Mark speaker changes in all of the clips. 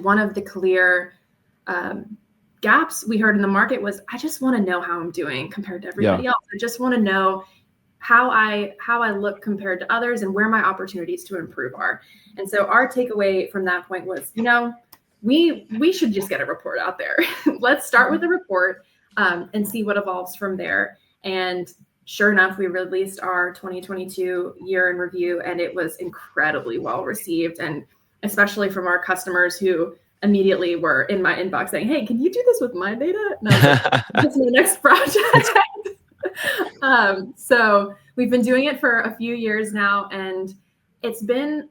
Speaker 1: One of the clear gaps we heard in the market was, I just want to know how I'm doing compared to everybody else. I just want to know how I look compared to others and where my opportunities to improve are. And so our takeaway from that point was, we should just get a report out there. Let's start with the report and see what evolves from there. And sure enough, we released our 2022 year in review, and it was incredibly well received, and especially from our customers who immediately were in my inbox saying, "Hey, can you do this with my data?" And I was like, "That's my next project." So we've been doing it for a few years now, and it's been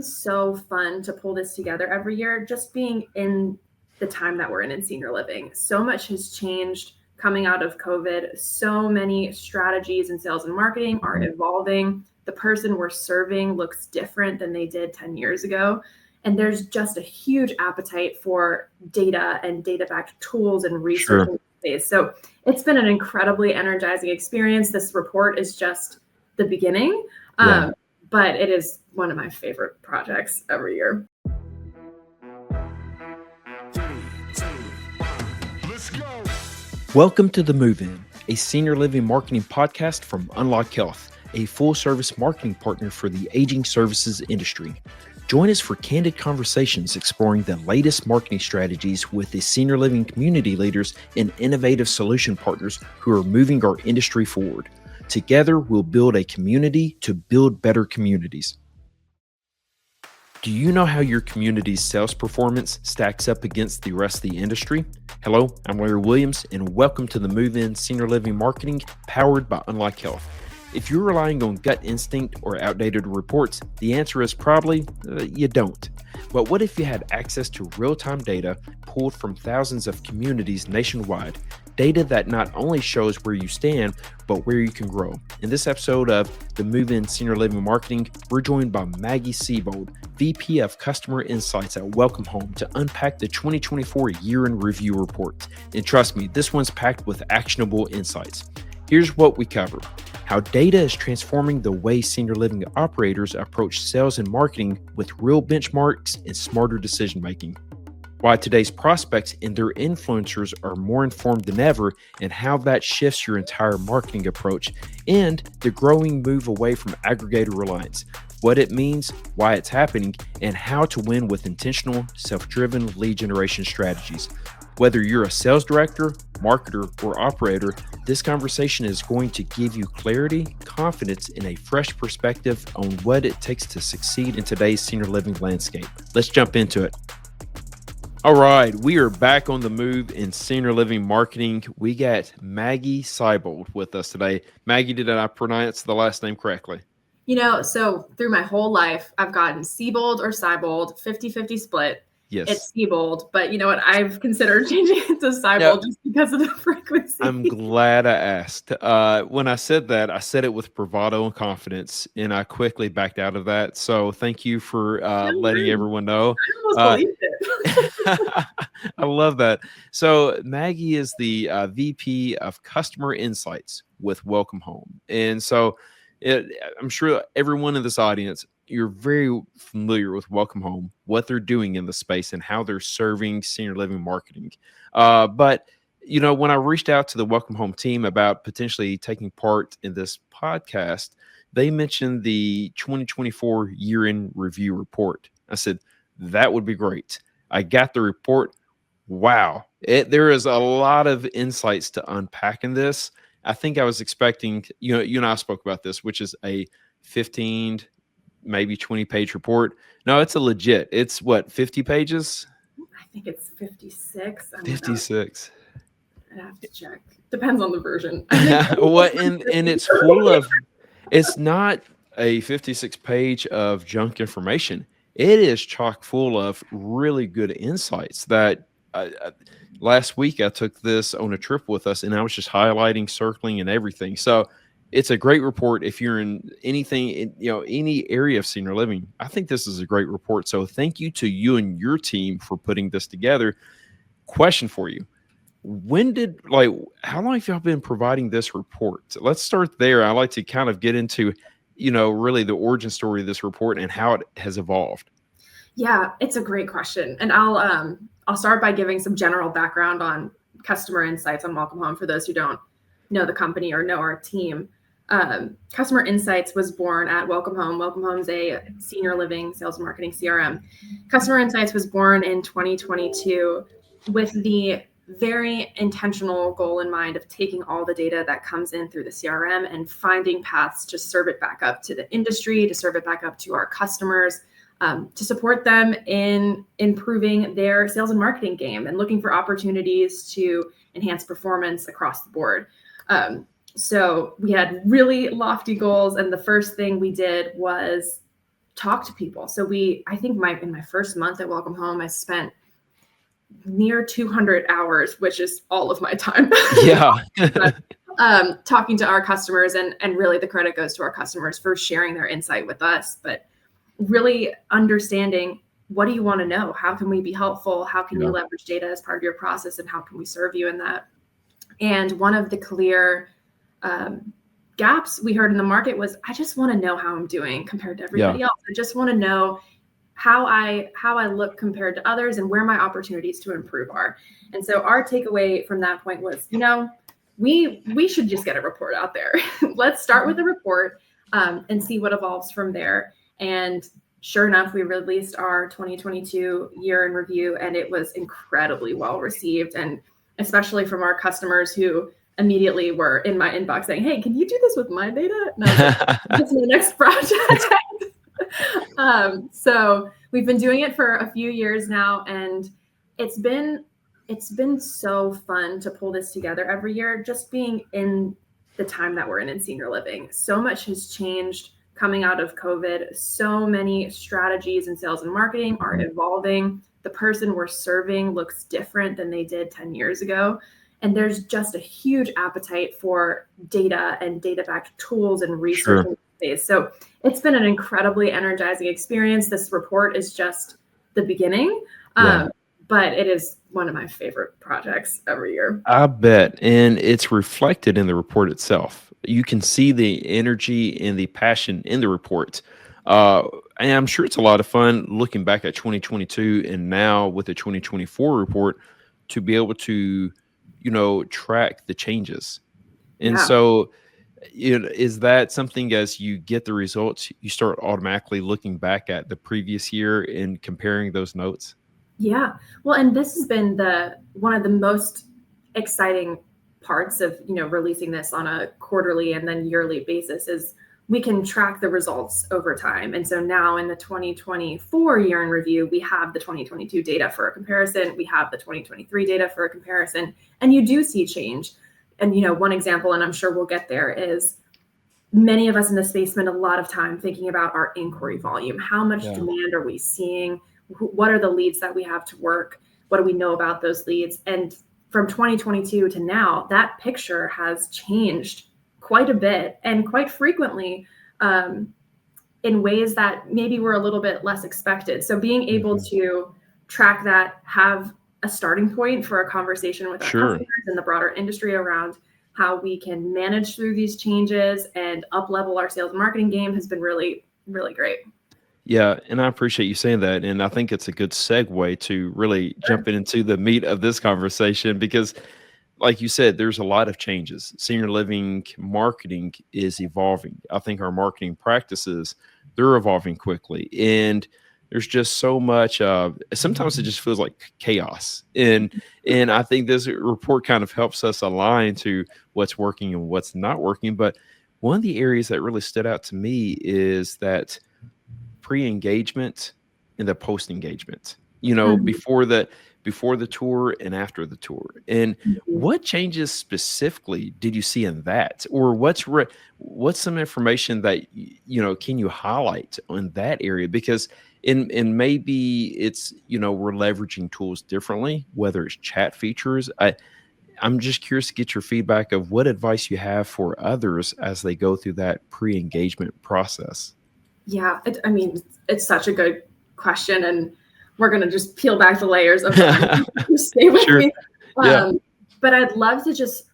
Speaker 1: so fun to pull this together every year, just being in the time that we're in senior living. So much has changed coming out of COVID. So many strategies in sales and marketing are evolving. The person we're serving looks different than they did 10 years ago. And there's just a huge appetite for data and data-backed tools and research in space. So it's been an incredibly energizing experience. This report is just the beginning, but it is one of my favorite projects every year.
Speaker 2: Welcome to The Move-In, a senior living marketing podcast from Unlock Health, a full-service marketing partner for the aging services industry. Join us for candid conversations exploring the latest marketing strategies with the senior living community leaders and innovative solution partners who are moving our industry forward. Together, we'll build a community to build better communities. Do you know how your community's sales performance stacks up against the rest of the industry? Hello, I'm Larry Williams, and welcome to the Move-In Senior Living Marketing powered by Unlock Health. If you're relying on gut instinct or outdated reports, the answer is probably you don't. But what if you had access to real-time data pulled from thousands of communities nationwide? Data that not only shows where you stand, but where you can grow. In this episode of the Move-In Senior Living Marketing, we're joined by Maggie Seybold, VP of Customer Insights at WelcomeHome, to unpack the 2024 Year in Review report. And trust me, this one's packed with actionable insights. Here's what we cover: how data is transforming the way senior living operators approach sales and marketing with real benchmarks and smarter decision-making; why today's prospects and their influencers are more informed than ever, and how that shifts your entire marketing approach; and the growing move away from aggregator reliance, what it means, why it's happening, and how to win with intentional, self-driven lead generation strategies. Whether you're a sales director, marketer, or operator, this conversation is going to give you clarity, confidence, and a fresh perspective on what it takes to succeed in today's senior living landscape. Let's jump into it. All right, we are back on the move in senior living marketing. We got Maggie Seybold with us today. Maggie, did I pronounce the last name correctly?
Speaker 1: So through my whole life, I've gotten Seybold or Seybold, 50-50 split.
Speaker 2: Yes.
Speaker 1: It's Seybold, but you know what? I've considered changing it to Seybold just because of the frequency.
Speaker 2: I'm glad I asked. When I said that, I said it with bravado and confidence, and I quickly backed out of that. So thank you for letting everyone know.
Speaker 1: I almost believed it.
Speaker 2: I love that. So Maggie is the VP of Customer Insights with WelcomeHome. And so I'm sure everyone in this audience, you're very familiar with WelcomeHome, what they're doing in the space and how they're serving senior living marketing. But when I reached out to the WelcomeHome team about potentially taking part in this podcast, they mentioned the 2024 Year in Review report. I said, that would be great. I got the report. Wow. There is a lot of insights to unpack in this. I think I was expecting, you and I spoke about this, which is a 15, maybe 20-page report. No, it's it's what, 50 pages?
Speaker 1: I think it's 56.
Speaker 2: 56.
Speaker 1: I'd have to check. Depends on the version.
Speaker 2: And it's full of, it's not a 56-page of junk information. It is chock full of really good insights that last week I took this on a trip with us, and I was just highlighting, circling, and everything. So it's a great report if you're in anything, any area of senior living. I think this is a great report. So thank you to you and your team for putting this together. Question for you. How long have y'all been providing this report? Let's start there. I like to kind of get into, really the origin story of this report and how it has evolved.
Speaker 1: Yeah, it's a great question. And I'll start by giving some general background on customer insights on Welcome Home for those who don't know the company or know our team. Customer Insights was born at Welcome Home. Welcome Home is a senior living sales and marketing CRM. Customer Insights was born in 2022 with the very intentional goal in mind of taking all the data that comes in through the CRM and finding paths to serve it back up to the industry, to serve it back up to our customers, to support them in improving their sales and marketing game and looking for opportunities to enhance performance across the board. So we had really lofty goals, and the first thing we did was talk to people. So I think in my first month at Welcome Home, I spent near 200 hours, which is all of my time.
Speaker 2: Yeah.
Speaker 1: Talking to our customers, and really the credit goes to our customers for sharing their insight with us, but really understanding, what do you want to know? How can we be helpful? How can you leverage data as part of your process, and how can we serve you in that? And one of the clear gaps we heard in the market was, I just want to know how I'm doing compared to everybody else. I just want to know how I look compared to others and where my opportunities to improve are. And so our takeaway from that point was, we should just get a report out there. Let's start with a report and see what evolves from there. And sure enough, we released our 2022 year in review, and it was incredibly well received, and especially from our customers who immediately were in my inbox saying, hey, can you do this with my data? And I was like, that's my next project. So we've been doing it for a few years now, and it's been so fun to pull this together every year, just being in the time that we're in senior living. So much has changed coming out of COVID. So many strategies in sales and marketing are evolving. The person we're serving looks different than they did 10 years ago. And there's just a huge appetite for data and data-backed tools and research in the space. So it's been an incredibly energizing experience. This report is just the beginning, but it is one of my favorite projects every year.
Speaker 2: I bet. And it's reflected in the report itself. You can see the energy and the passion in the report. And I'm sure it's a lot of fun looking back at 2022 and now with the 2024 report to be able to, track the changes. And so, is that something, as you get the results, you start automatically looking back at the previous year and comparing those notes?
Speaker 1: Yeah. Well, and this has been one of the most exciting parts of, releasing this on a quarterly and then yearly basis is we can track the results over time. And so now in the 2024 year in review, we have the 2022 data for a comparison. We have the 2023 data for a comparison, and you do see change. And, one example, and I'm sure we'll get there, is many of us in the space spend a lot of time thinking about our inquiry volume. How much demand are we seeing? What are the leads that we have to work? What do we know about those leads? And from 2022 to now, that picture has changed quite a bit, and quite frequently in ways that maybe were a little bit less expected. So being able to track that, have a starting point for a conversation with our customers and the broader industry around how we can manage through these changes and up-level our sales and marketing game has been really, really great.
Speaker 2: Yeah, and I appreciate you saying that. And I think it's a good segue to really jumping into the meat of this conversation, because like you said, there's a lot of changes. Senior living marketing is evolving. I think our marketing practices, they're evolving quickly. And there's just so much, sometimes it just feels like chaos. And I think this report kind of helps us align to what's working and what's not working. But one of the areas that really stood out to me is that pre-engagement and the post-engagement, before the tour and after the tour. And what changes specifically did you see in that? Or what's some information that, can you highlight on that area? Because and maybe it's, we're leveraging tools differently, whether it's chat features. I'm just curious to get your feedback of what advice you have for others as they go through that pre-engagement process.
Speaker 1: Yeah, it's such a good question, and we're going to just peel back the layers of that. Stay with me. But I'd love to just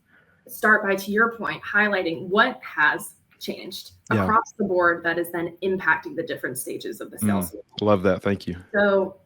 Speaker 1: start by, to your point, highlighting what has changed
Speaker 2: Yeah.
Speaker 1: across the board that is then impacting the different stages of the sales.
Speaker 2: Love that. Thank you.
Speaker 1: So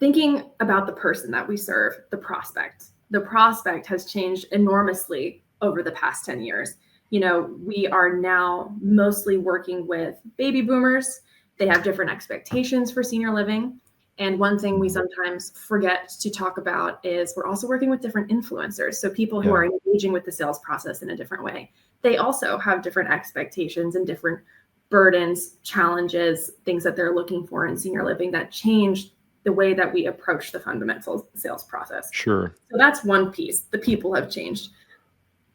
Speaker 1: thinking about the person that we serve, the prospect has changed enormously over the past 10 years. We are now mostly working with baby boomers. They have different expectations for senior living. And one thing we sometimes forget to talk about is we're also working with different influencers. So people who are engaging with the sales process in a different way. They also have different expectations and different burdens, challenges, things that they're looking for in senior living that change the way that we approach the fundamental sales process.
Speaker 2: Sure.
Speaker 1: So that's one piece. The people have changed.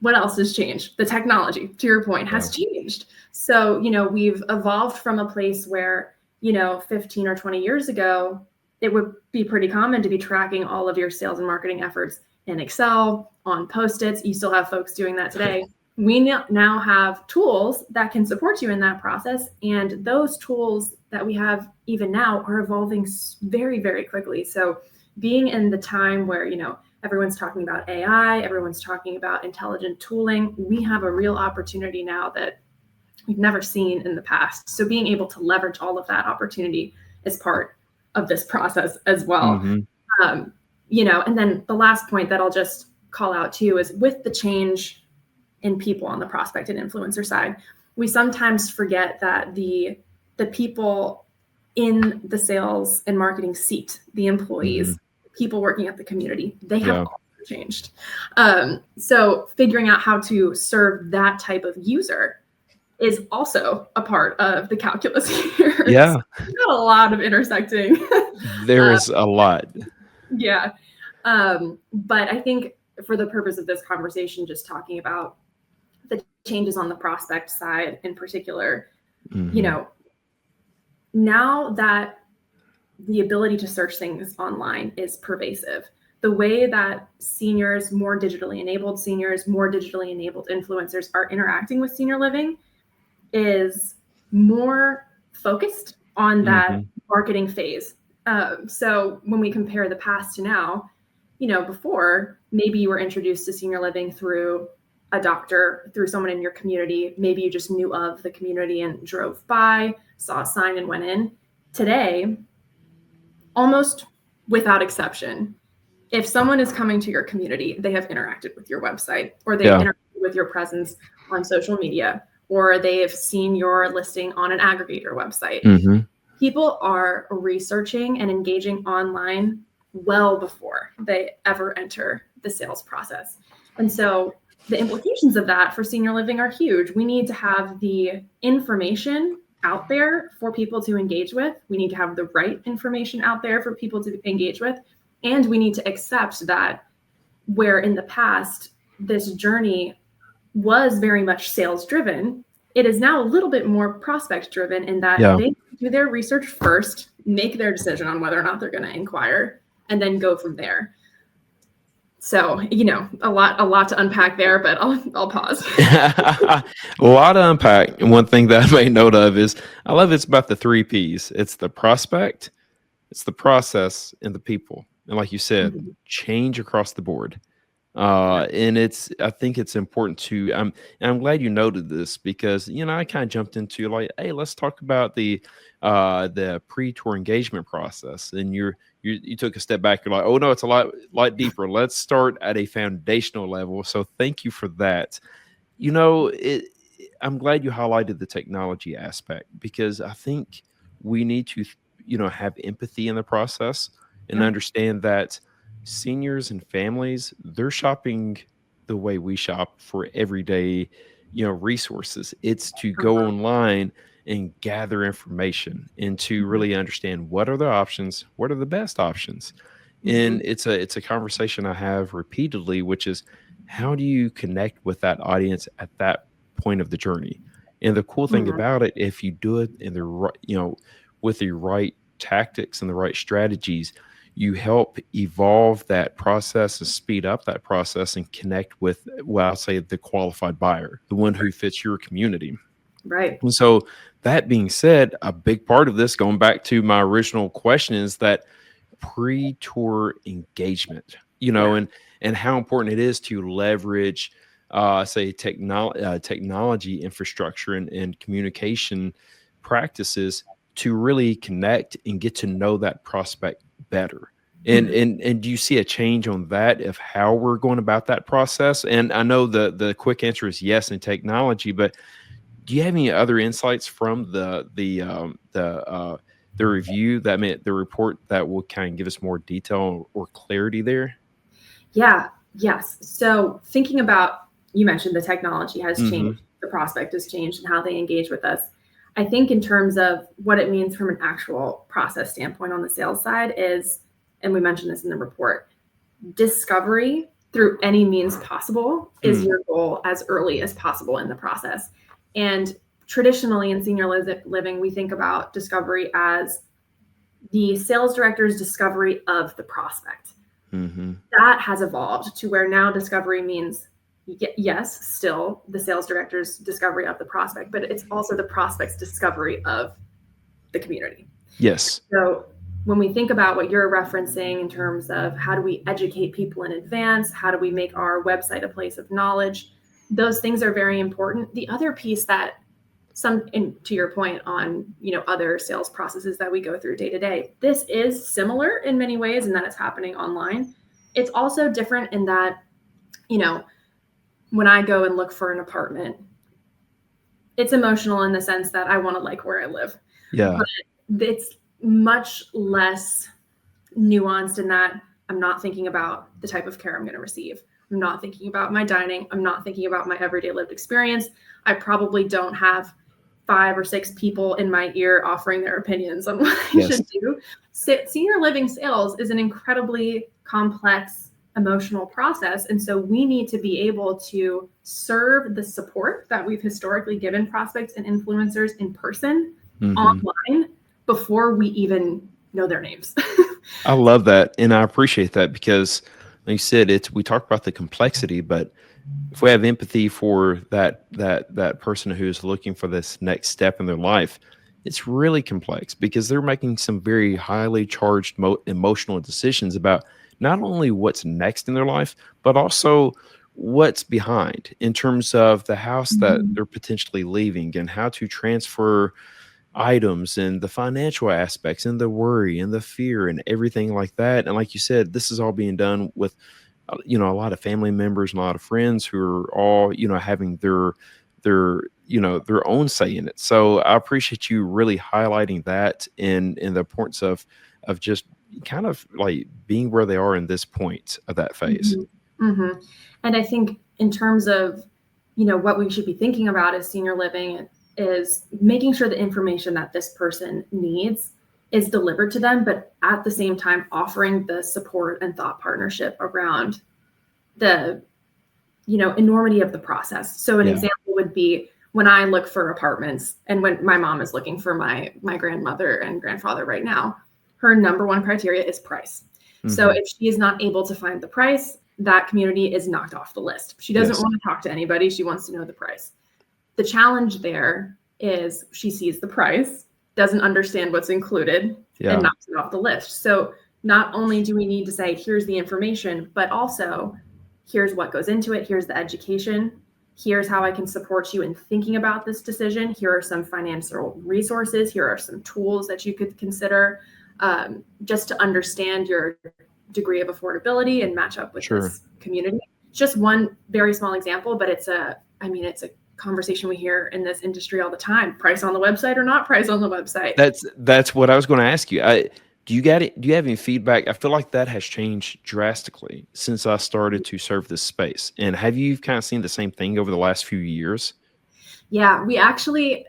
Speaker 1: What else has changed? The technology, to your point, has changed. So, we've evolved from a place where, 15 or 20 years ago, it would be pretty common to be tracking all of your sales and marketing efforts in Excel, on Post-its. You still have folks doing that today. We now have tools that can support you in that process. And those tools that we have even now are evolving very, very quickly. So being in the time where, everyone's talking about AI, everyone's talking about intelligent tooling, we have a real opportunity now that we've never seen in the past. So being able to leverage all of that opportunity is part of this process as well. And then the last point that I'll just call out too is with the change in people on the prospect and influencer side, we sometimes forget that the people in the sales and marketing seat, the employees, people working at the community, they have also changed. So figuring out how to serve that type of user is also a part of the calculus here.
Speaker 2: Yeah.
Speaker 1: So there's a lot of intersecting.
Speaker 2: There is a lot.
Speaker 1: Yeah. But I think for the purpose of this conversation, just talking about the changes on the prospect side in particular, now that the ability to search things online is pervasive, the way that seniors, more digitally enabled seniors, more digitally enabled influencers are interacting with senior living is more focused on that marketing phase. So when we compare the past to now, before maybe you were introduced to senior living through a doctor, through someone in your community, maybe you just knew of the community and drove by, saw a sign and went in. Today, almost without exception, if someone is coming to your community, they have interacted with your website, or they've interacted with your presence on social media, or they have seen your listing on an aggregator website. People are researching and engaging online well before they ever enter the sales process. And so the implications of that for senior living are huge. We need to have the information out there for people to engage with. We need to have the right information out there for people to engage with. And we need to accept that where in the past, this journey was very much sales driven, it is now a little bit more prospect driven in that they do their research first, make their decision on whether or not they're going to inquire, and then go from there. So, a lot to unpack there, but I'll pause.
Speaker 2: A lot to unpack. And one thing that I made note of is I love it's about the 3 Ps. It's the prospect, it's the process, and the people. And like you said, change across the board. And I think it's important to, I'm glad you noted this because, I kind of jumped into like, hey, let's talk about the pre-tour engagement process. And you took a step back. You're like, oh no, it's a lot deeper. Let's start at a foundational level. So thank you for that. I'm glad you highlighted the technology aspect because I think we need to, have empathy in the process and understand that seniors and families, they're shopping the way we shop for everyday, resources. It's to go online and gather information and to really understand what are the options, what are the best options. And it's a conversation I have repeatedly, which is how do you connect with that audience at that point of the journey? And the cool thing about it, if you do it in the right, with the right tactics and the right strategies, you help evolve that process and speed up that process and connect with, I'll say the qualified buyer, the one who fits your community.
Speaker 1: Right.
Speaker 2: And so that being said, a big part of this, going back to my original question, is that pre-tour engagement, and how important it is to leverage say technology infrastructure and communication practices to really connect and get to know that prospect better. And do you see a change on that of how we're going about that process? And I know the quick answer is yes in technology, but do you have any other insights from the review the report that will kind of give us more detail or clarity there?
Speaker 1: Yeah. Yes. So thinking about, you mentioned the technology has
Speaker 2: Mm-hmm.
Speaker 1: changed, the prospect has changed, and how they engage with us. I think in terms of what it means from an actual process standpoint on the sales side is, and we mentioned this in the report, discovery through any means possible is your goal as early as possible in the process. And traditionally in senior living, we think about discovery as the sales director's discovery of the prospect.
Speaker 2: Mm-hmm.
Speaker 1: That has evolved to where now discovery means, yes, still the sales director's discovery of the prospect, but it's also the prospect's discovery of the community.
Speaker 2: Yes.
Speaker 1: So when we think about what you're referencing in terms of how do we educate people in advance, how do we make our website a place of knowledge, those things are very important. The other piece that to your point on, other sales processes that we go through day to day, this is similar in many ways in that it's happening online. It's also different in that, when I go and look for an apartment, it's emotional in the sense that I want to like where I live.
Speaker 2: Yeah.
Speaker 1: But it's much less nuanced in that I'm not thinking about the type of care I'm going to receive. I'm not thinking about my dining. I'm not thinking about my everyday lived experience. I probably don't have 5 or 6 people in my ear offering their opinions on what I should do. Senior living sales is an incredibly complex emotional process. And so we need to be able to serve the support that we've historically given prospects and influencers in person, online, before we even know their names.
Speaker 2: I love that. And I appreciate that because, like you said, we talk about the complexity, but if we have empathy for that person who's looking for this next step in their life, it's really complex because they're making some very highly charged emotional decisions about not only what's next in their life, but also what's behind in terms of the house that they're potentially leaving and how to transfer items and the financial aspects and the worry and the fear and everything like that. And like you said, this is all being done with a lot of family members and a lot of friends who are all having their own say in it. So I appreciate you really highlighting that in the importance of just kind of like being where they are in this point of that phase.
Speaker 1: And I think in terms of what we should be thinking about as senior living is making sure the information that this person needs is delivered to them, but at the same time offering the support and thought partnership around the enormity of the process. So an example would be when I look for apartments, and when my mom is looking for my grandmother and grandfather right now, her number one criteria is price. So if she is not able to find the price, that community is knocked off the list. She doesn't want to talk to anybody. She wants to know the price. The challenge there is she sees the price, doesn't understand what's included, and knocks it off the list. So not only do we need to say, here's the information, but also here's what goes into it. Here's the education. Here's how I can support you in thinking about this decision. Here are some financial resources. Here are some tools that you could consider just to understand your degree of affordability and match up with this community. Just one very small example, but it's a conversation we hear in this industry all the time. Price on the website or not price on the website.
Speaker 2: That's what I was going to ask you. Do you have any feedback? I feel like that has changed drastically since I started to serve this space. And have you kind of seen the same thing over the last few years?
Speaker 1: Yeah, we actually,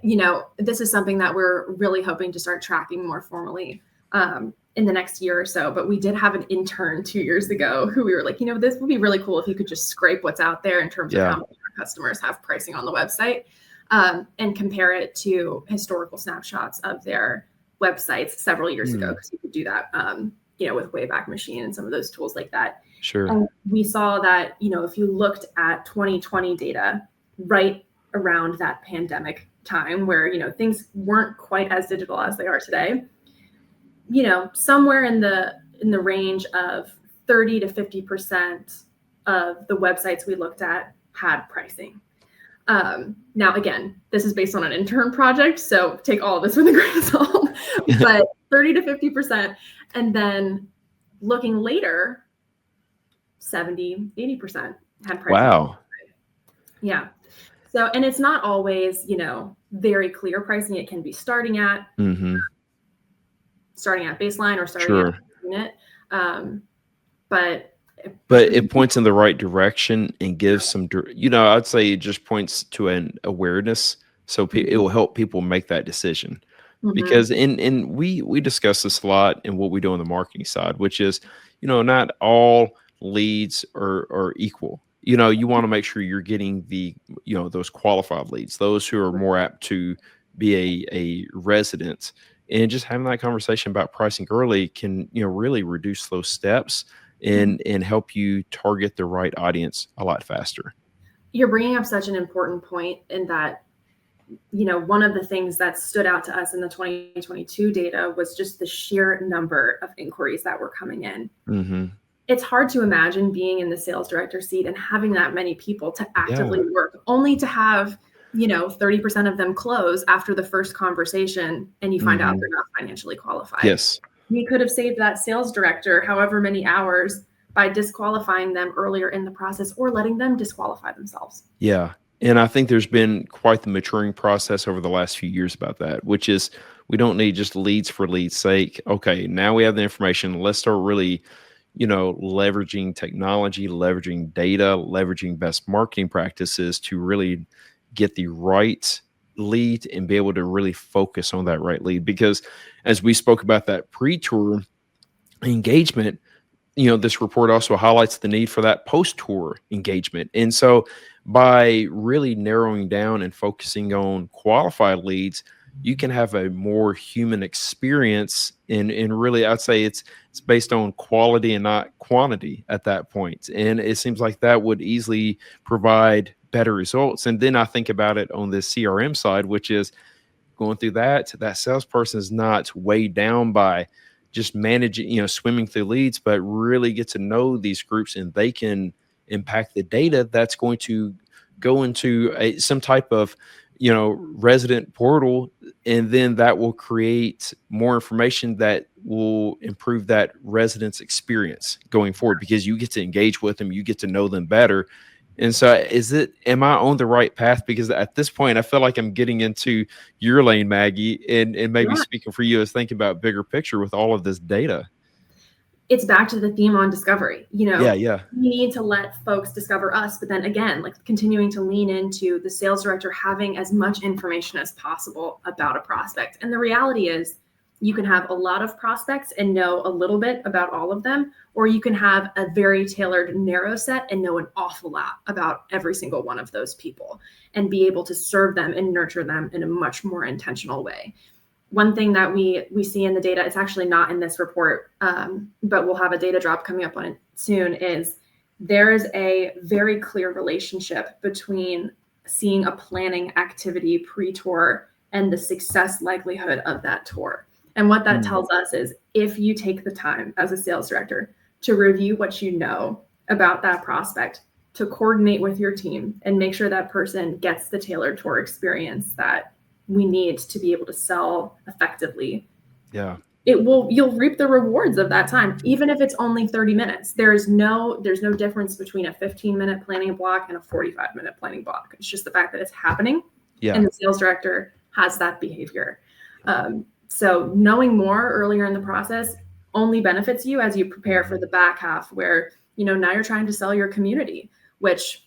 Speaker 1: this is something that we're really hoping to start tracking more formally in the next year or so. But we did have an intern 2 years ago who we were like, this would be really cool if you could just scrape what's out there in terms of how many customers have pricing on the website and compare it to historical snapshots of their websites several years ago, because you could do that, with Wayback Machine and some of those tools like that.
Speaker 2: Sure.
Speaker 1: And we saw that, if you looked at 2020 data right around that pandemic time where, things weren't quite as digital as they are today, somewhere in the range of 30 to 50% of the websites we looked at had pricing. Now, again, this is based on an intern project, so take all of this with a grain of salt, but 30 to 50%. And then looking later, 70, 80% had pricing.
Speaker 2: Wow.
Speaker 1: Yeah. So, and it's not always, very clear pricing. It can be starting at baseline or starting at unit. But
Speaker 2: it points in the right direction and gives some, I'd say it just points to an awareness. So it will help people make that decision. Because we discuss this a lot in what we do on the marketing side, which is, not all leads are equal. You want to make sure you're getting the, those qualified leads, those who are more apt to be a resident, and just having that conversation about pricing early can, really reduce those steps and help you target the right audience a lot faster.
Speaker 1: You're bringing up such an important point in that, one of the things that stood out to us in the 2022 data was just the sheer number of inquiries that were coming in. It's hard to imagine being in the sales director seat and having that many people to actively work, only to have, 30% of them close after the first conversation, and you find out they're not financially qualified.
Speaker 2: Yes.
Speaker 1: We could have saved that sales director however many hours by disqualifying them earlier in the process or letting them disqualify themselves.
Speaker 2: Yeah. And I think there's been quite the maturing process over the last few years about that, which is we don't need just leads for leads' sake. Okay, now we have the information. Let's start really, leveraging technology, leveraging data, leveraging best marketing practices to really get the right lead and be able to really focus on that right lead. Because as we spoke about that pre-tour engagement, this report also highlights the need for that post-tour engagement. And so by really narrowing down and focusing on qualified leads, you can have a more human experience. And really, I'd say it's based on quality and not quantity at that point. And it seems like that would easily provide better results. And then I think about it on the CRM side, which is going through that salesperson is not weighed down by just managing, swimming through leads, but really get to know these groups, and they can impact the data that's going to go into some type of, resident portal. And then that will create more information that will improve that resident's experience going forward, because you get to engage with them, you get to know them better. And so am I on the right path? Because at this point, I feel like I'm getting into your lane, Maggie, and maybe speaking for you as thinking about bigger picture with all of this data.
Speaker 1: It's back to the theme on discovery. We
Speaker 2: Yeah.
Speaker 1: need to let folks discover us, but then again, like continuing to lean into the sales director having as much information as possible about a prospect. And the reality is, you can have a lot of prospects and know a little bit about all of them, or you can have a very tailored, narrow set and know an awful lot about every single one of those people and be able to serve them and nurture them in a much more intentional way. One thing that we see in the data, it's actually not in this report, but we'll have a data drop coming up on it soon, is there is a very clear relationship between seeing a planning activity pre-tour and the success likelihood of that tour. And what that tells us is, if you take the time as a sales director to review what you know about that prospect, to coordinate with your team and make sure that person gets the tailored tour experience that we need to be able to sell effectively.
Speaker 2: Yeah.
Speaker 1: You'll reap the rewards of that time, even if it's only 30 minutes. There's no difference between a 15-minute planning block and a 45-minute planning block. It's just the fact that it's happening.
Speaker 2: Yeah.
Speaker 1: And the sales director has that behavior. So knowing more earlier in the process only benefits you as you prepare for the back half, where, now you're trying to sell your community, which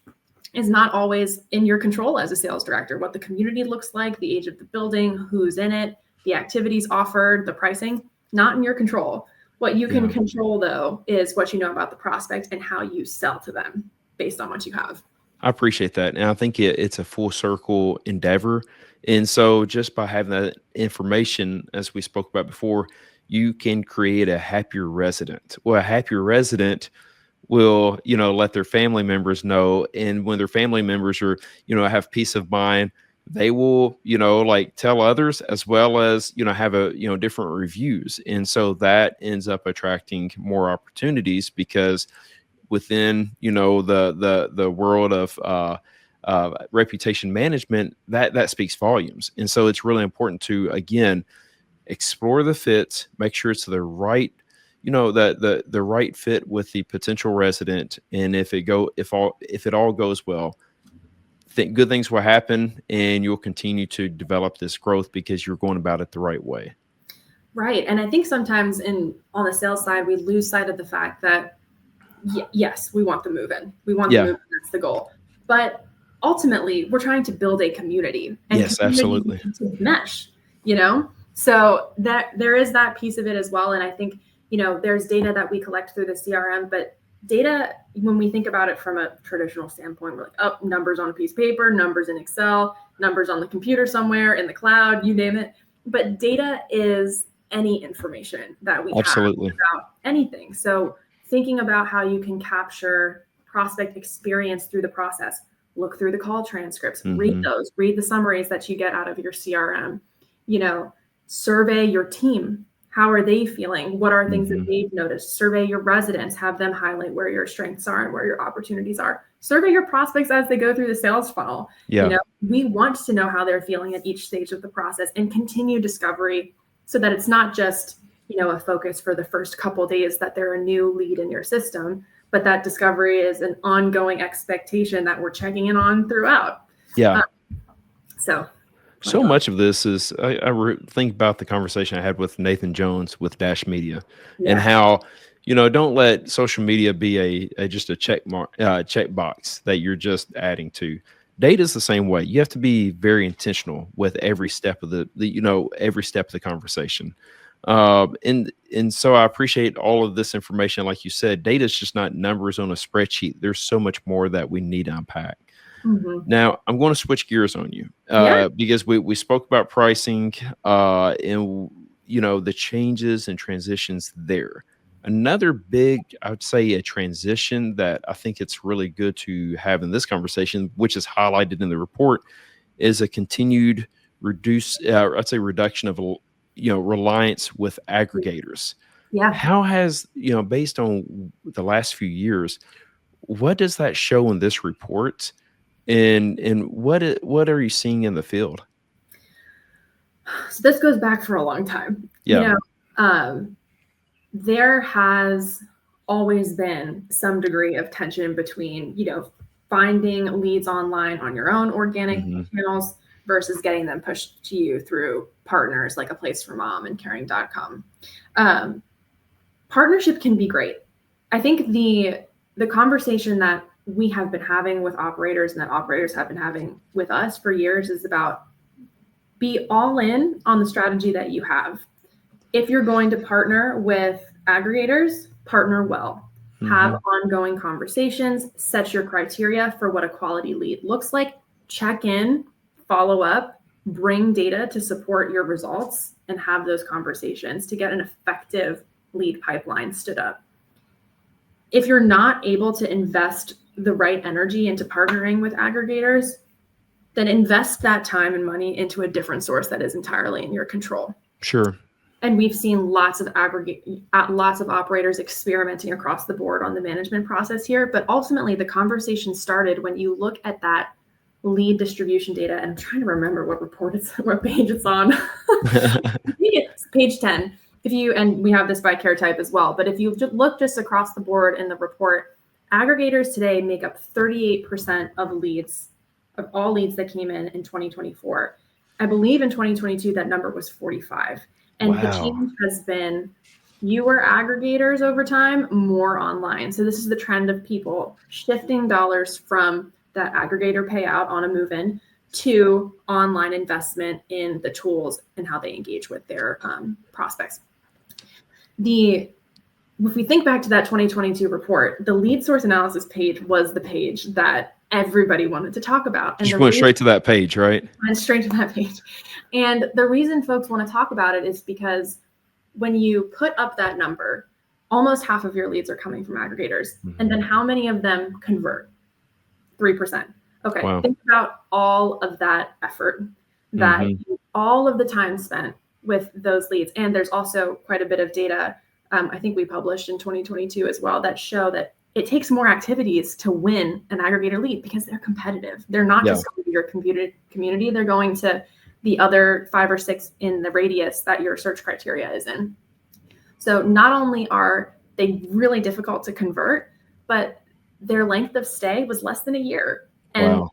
Speaker 1: is not always in your control as a sales director. What the community looks like, the age of the building, who's in it, the activities offered, the pricing, not in your control. What you can control, though, is what you know about the prospect and how you sell to them based on what you have.
Speaker 2: I appreciate that. And I think it's a full circle endeavor. And so just by having that information, as we spoke about before, you can create a happier resident. Well, a happier resident will, let their family members know. And when their family members are, have peace of mind, they will, tell others, as well as, have different reviews. And so that ends up attracting more opportunities, because within, the world of reputation management, that speaks volumes. And so it's really important to, again, explore the fits, make sure it's the right, the right fit with the potential resident. And if it all goes well, think good things will happen, and you'll continue to develop this growth because you're going about it the right way.
Speaker 1: Right. And I think sometimes on the sales side, we lose sight of the fact that yes, we want the move in. We want the move in. That's the goal. But ultimately, we're trying to build a community. And
Speaker 2: yes, absolutely.
Speaker 1: To mesh, So that there is that piece of it as well. And I think, there's data that we collect through the CRM, but data, when we think about it from a traditional standpoint, we're like, numbers on a piece of paper, numbers in Excel, numbers on the computer somewhere in the cloud, you name it. But data is any information that we have about anything. So thinking about how you can capture prospect experience through the process, look through the call transcripts, read the summaries that you get out of your CRM, survey your team. How are they feeling? What are things that they've noticed? Survey your residents, have them highlight where your strengths are and where your opportunities are. Survey your prospects as they go through the sales funnel.
Speaker 2: Yeah.
Speaker 1: We want to know how they're feeling at each stage of the process and continue discovery so that it's not just, a focus for the first couple of days that they're a new lead in your system, but that discovery is an ongoing expectation that we're checking in on throughout.
Speaker 2: Yeah.
Speaker 1: So
Speaker 2: much of this is, I think about the conversation I had with Nathan Jones with Dash Media and how, don't let social media be just a check box that you're just adding to. Data is the same way. You have to be very intentional with every step of every step of the conversation. And so I appreciate all of this information. Like you said, data is just not numbers on a spreadsheet. There's so much more that we need to unpack. Now I'm going to switch gears on you because we spoke about pricing and the changes and transitions there. Another big, I would say, a transition that I think it's really good to have in this conversation, which is highlighted in the report, is a continued reduction of reliance with aggregators.
Speaker 1: Yeah.
Speaker 2: How has, based on the last few years, what does that show in this report? And what are you seeing in the field?
Speaker 1: So this goes back for a long time.
Speaker 2: Yeah.
Speaker 1: There has always been some degree of tension between, finding leads online on your own organic channels versus getting them pushed to you through partners like A Place for Mom and Caring.com. Partnership can be great. I think the conversation that we have been having with operators and that operators have been having with us for years is about be all in on the strategy that you have. If you're going to partner with aggregators, partner well. Have ongoing conversations, set your criteria for what a quality lead looks like, check in, follow up, bring data to support your results, and have those conversations to get an effective lead pipeline stood up. If you're not able to invest the right energy into partnering with aggregators, then invest that time and money into a different source that is entirely in your control.
Speaker 2: Sure. And
Speaker 1: we've seen lots of operators experimenting across the board on the management process here. But ultimately, the conversation started when you look at that lead distribution data. And I'm trying to remember what page it's on. I think it's page 10. And we have this by care type as well. But if you look just across the board in the report, aggregators today make up 38% of all leads that came in 2024. I believe in 2022, that number was 45. And the change has been fewer aggregators over time, more online. So this is the trend of people shifting dollars from that aggregator payout on a move-in to online investment in the tools and how they engage with their prospects. If we think back to that 2022 report, the lead source analysis page was the page that everybody wanted to talk about. And
Speaker 2: just went straight to that page, right?
Speaker 1: Went straight to that page. And the reason folks want to talk about it is because when you put up that number, almost half of your leads are coming from aggregators. And then how many of them convert? 3%. Okay. Wow. Think about all of that effort, all of the time spent with those leads. And there's also quite a bit of data, I think we published in 2022 as well, that show that it takes more activities to win an aggregator lead because they're competitive. They're not just going to your community. They're going to the other 5 or 6 in the radius that your search criteria is in. So not only are they really difficult to convert, but their length of stay was less than a year. And,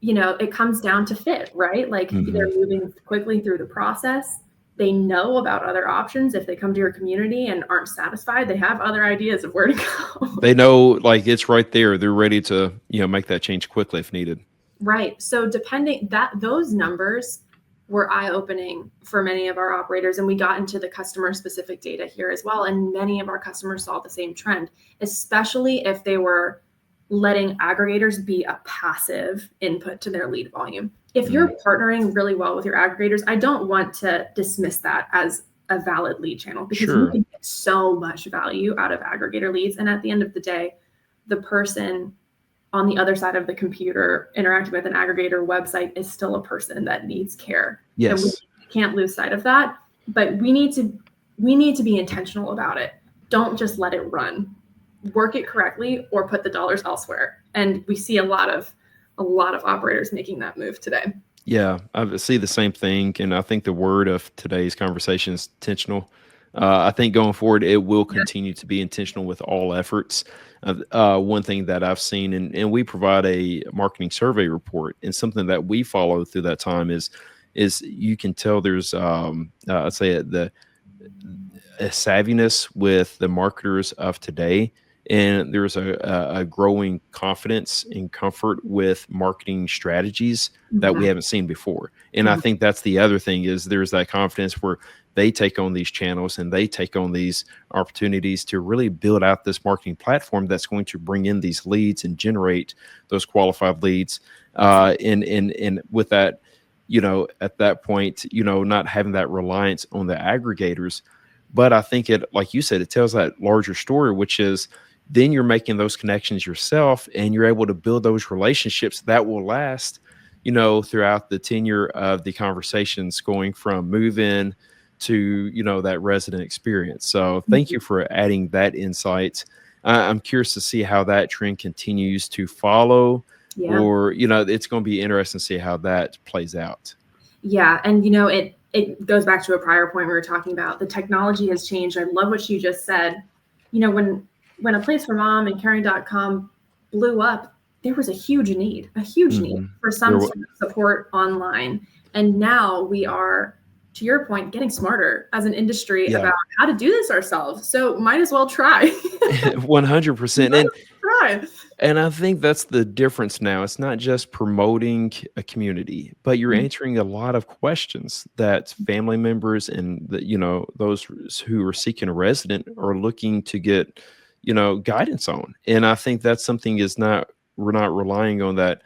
Speaker 1: it comes down to fit, right? Like they're moving quickly through the process. They know about other options. If they come to your community and aren't satisfied, they have other ideas of where to go.
Speaker 2: They know, like, it's right there. They're ready to, make that change quickly if needed.
Speaker 1: Right. So those numbers were eye-opening for many of our operators, and we got into the customer specific data here as well. And many of our customers saw the same trend, especially if they were letting aggregators be a passive input to their lead volume. If you're partnering really well with your aggregators, I don't want to dismiss that as a valid lead channel, because you can get so much value out of aggregator leads. And at the end of the day, the person on the other side of the computer interacting with an aggregator website is still a person that needs care.
Speaker 2: Yes.
Speaker 1: And we can't lose sight of that, but we need to be intentional about it. Don't just let it run. Work it correctly or put the dollars elsewhere. And we see a lot of operators making that move today.
Speaker 2: Yeah, I see the same thing. And I think the word of today's conversation is intentional. I think going forward, it will continue to be intentional with all efforts. One thing that I've seen, and we provide a marketing survey report, and something that we follow through that time is you can tell there's, I'd say a savviness with the marketers of today. And there's a growing confidence and comfort with marketing strategies that we haven't seen before. And I think that's the other thing, is there's that confidence where they take on these channels and they take on these opportunities to really build out this marketing platform that's going to bring in these leads and generate those qualified leads. And with that, at that point, not having that reliance on the aggregators. But I think it, like you said, it tells that larger story, which is, then you're making those connections yourself, and you're able to build those relationships that will last, throughout the tenure of the conversations, going from move-in to, that resident experience. So thank you for adding that insight. I'm curious to see how that trend continues to follow, or, it's going to be interesting to see how that plays out.
Speaker 1: Yeah. And, it goes back to a prior point we were talking about. The technology has changed. I love what you just said. When A Place for Mom and Caring.com blew up, there was a huge need for some sort of support online. And now we are, to your point, getting smarter as an industry about how to do this ourselves. So might as well try.
Speaker 2: 100%. And I think that's the difference now. It's not just promoting a community, but you're answering a lot of questions that family members and those who are seeking a resident are looking to get guidance on. And I think that's something we're not relying on that,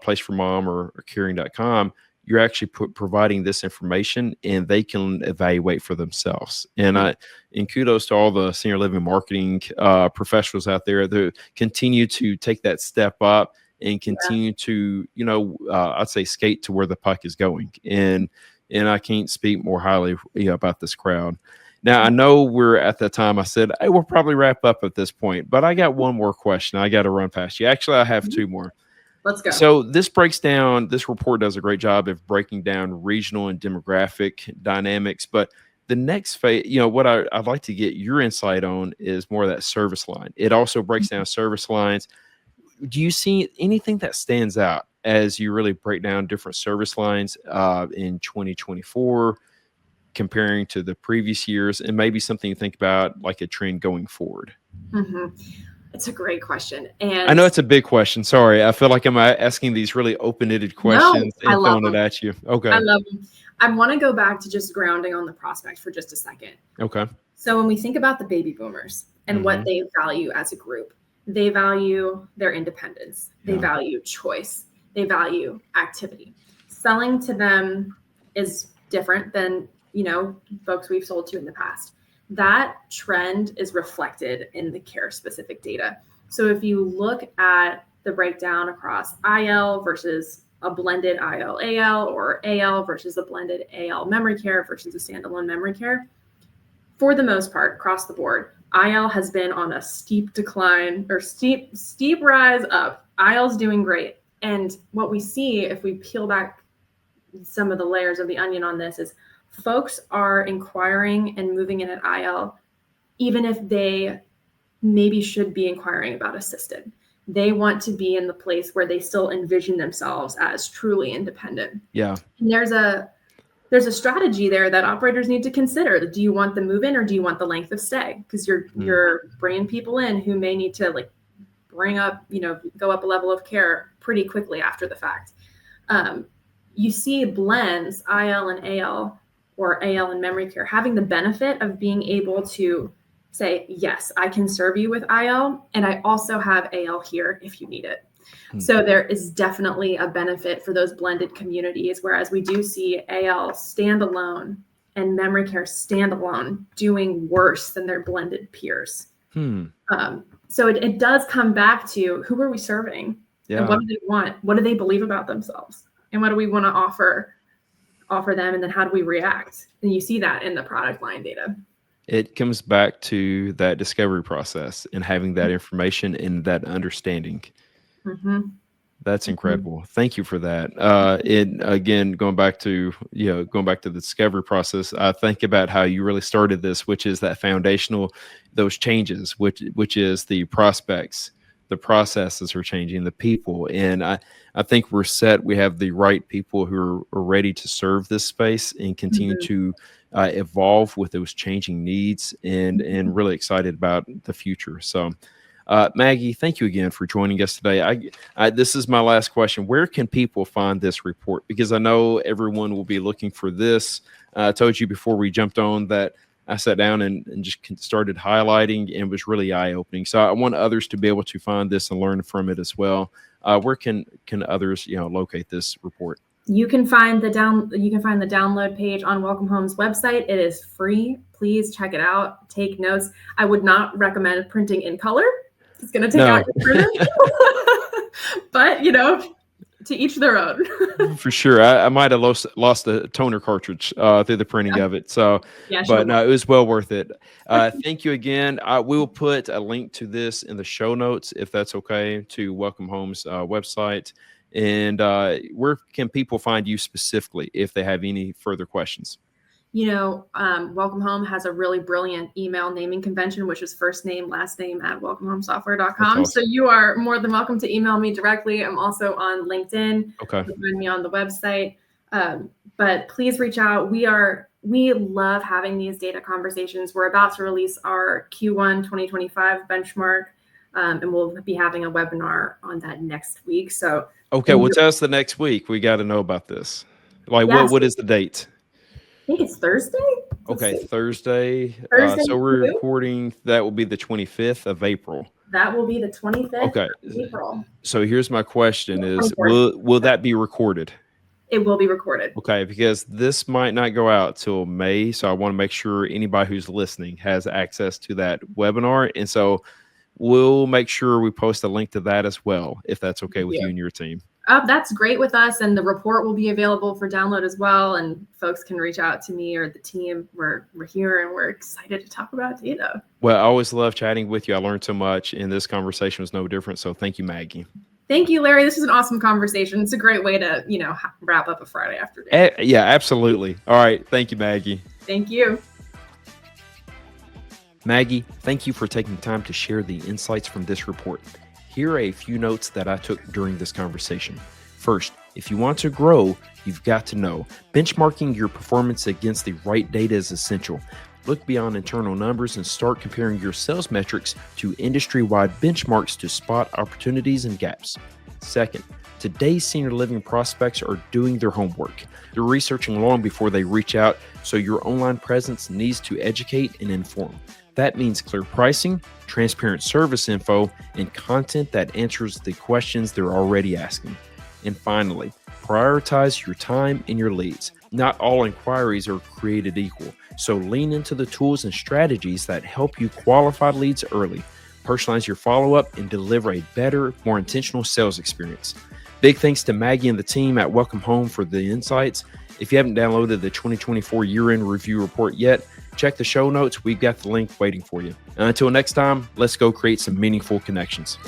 Speaker 2: Place for Mom or Caring.com. You're actually providing this information, and they can evaluate for themselves. And and kudos to all the senior living marketing professionals out there that continue to take that step up and continue to, I'd say, skate to where the puck is going. And I can't speak more highly about this crowd. Now, I know we're at the time I said, hey, we'll probably wrap up at this point, but I got one more question I got to run past you. Actually, I have 2 more.
Speaker 1: Let's go.
Speaker 2: So this report does a great job of breaking down regional and demographic dynamics. But the next phase, what I'd like to get your insight on is more of that service line. It also breaks down service lines. Do you see anything that stands out as you really break down different service lines in 2024? Comparing to the previous years, and maybe something to think about, like a trend going forward?
Speaker 1: It's a great question. And
Speaker 2: I know it's a big question. Sorry. I feel like I'm asking these really open-ended questions and throwing it at you. Okay.
Speaker 1: I love them. I want to go back to just grounding on the prospect for just a second.
Speaker 2: Okay.
Speaker 1: So when we think about the baby boomers and what they value as a group, they value their independence. They value choice. They value activity. Selling to them is different than folks we've sold to in the past. That trend is reflected in the care specific data. So if you look at the breakdown across IL versus a blended IL AL, or AL versus a blended AL memory care versus a standalone memory care, for the most part, across the board, IL has been on a steep decline or steep rise up. IL's doing great. And what we see if we peel back some of the layers of the onion on this is folks are inquiring and moving in at IL, even if they maybe should be inquiring about assisted. They want to be in the place where they still envision themselves as truly independent.
Speaker 2: Yeah.
Speaker 1: And there's a strategy there that operators need to consider. Do you want the move in or do you want the length of stay? Because you're bringing people in who may need to like bring up, go up a level of care pretty quickly after the fact. You see blends, IL and AL, or AL and memory care, having the benefit of being able to say, yes, I can serve you with IL, and I also have AL here if you need it. So there is definitely a benefit for those blended communities, whereas we do see AL standalone and memory care standalone doing worse than their blended peers. So it does come back to who are we serving?
Speaker 2: Yeah.
Speaker 1: And what do they want? What do they believe about themselves? And what do we want to offer them? And then how do we react? And you see that in the product line data.
Speaker 2: It comes back to that discovery process and having that information and that understanding. That's incredible. Thank you for that. Again, going back to the discovery process, I think about how you really started this, which is that foundational, those changes, which is the prospects, the processes are changing, the people. And I think we're set. We have the right people who are ready to serve this space and continue to evolve with those changing needs, and really excited about the future. So Maggie, thank you again for joining us today. This is my last question. Where can people find this report? Because I know everyone will be looking for this. I told you before we jumped on that I sat down and just started highlighting, and it was really eye-opening. So I want others to be able to find this and learn from it as well. Where can others locate this report?
Speaker 1: You can find the download page on Welcome Home's website. It is free. Please check it out. Take notes. I would not recommend printing in color. It's going to take out your printer. But, to each their own. For
Speaker 2: sure. I might have lost a toner cartridge through the printing of it. So, but no, it was well worth it. Thank you again. We will put a link to this in the show notes, if that's okay, to Welcome Home's website. And where can people find you specifically if they have any further questions?
Speaker 1: Welcome Home has a really brilliant email naming convention, which is first name, last name at welcomehomesoftware.com. Awesome. So you are more than welcome to email me directly. I'm also on LinkedIn.
Speaker 2: Okay.
Speaker 1: You can find me on the website. But please reach out. We love having these data conversations. We're about to release our Q1 2025 benchmark, and we'll be having a webinar on that next week. So
Speaker 2: okay, well, tell us the next week. We got to know about this. Like, what is the date?
Speaker 1: I think it's Thursday.
Speaker 2: Okay, Thursday. So we're recording. That will be the 25th of April.
Speaker 1: That will be the 25th of April.
Speaker 2: So here's my question: is will that be recorded?
Speaker 1: It will be recorded.
Speaker 2: Okay, because this might not go out till May, so I want to make sure anybody who's listening has access to that webinar, and so we'll make sure we post a link to that as well, if that's okay with you and your team.
Speaker 1: That's great with us, and the report will be available for download as well, and folks can reach out to me or the team. We're here, and we're excited to talk about data.
Speaker 2: Well, I always love chatting with you. I learned so much, and this conversation was no different, so thank you, Maggie.
Speaker 1: Thank you, Larry. This was an awesome conversation. It's a great way to, wrap up a Friday afternoon.
Speaker 2: Yeah, absolutely. All right. Thank you, Maggie.
Speaker 1: Thank you.
Speaker 2: Maggie, thank you for taking time to share the insights from this report. Here are a few notes that I took during this conversation. First, if you want to grow, you've got to know benchmarking your performance against the right data is essential. Look beyond internal numbers and start comparing your sales metrics to industry-wide benchmarks to spot opportunities and gaps. Second, today's senior living prospects are doing their homework. They're researching long before they reach out, so your online presence needs to educate and inform. That means clear pricing, transparent service info, and content that answers the questions they're already asking. And finally, prioritize your time and your leads. Not all inquiries are created equal, so lean into the tools and strategies that help you qualify leads early, personalize your follow-up, and deliver a better, more intentional sales experience. Big thanks to Maggie and the team at Welcome Home for the insights. If you haven't downloaded the 2024 year-end review report yet, check the show notes. We've got the link waiting for you. And until next time, let's go create some meaningful connections.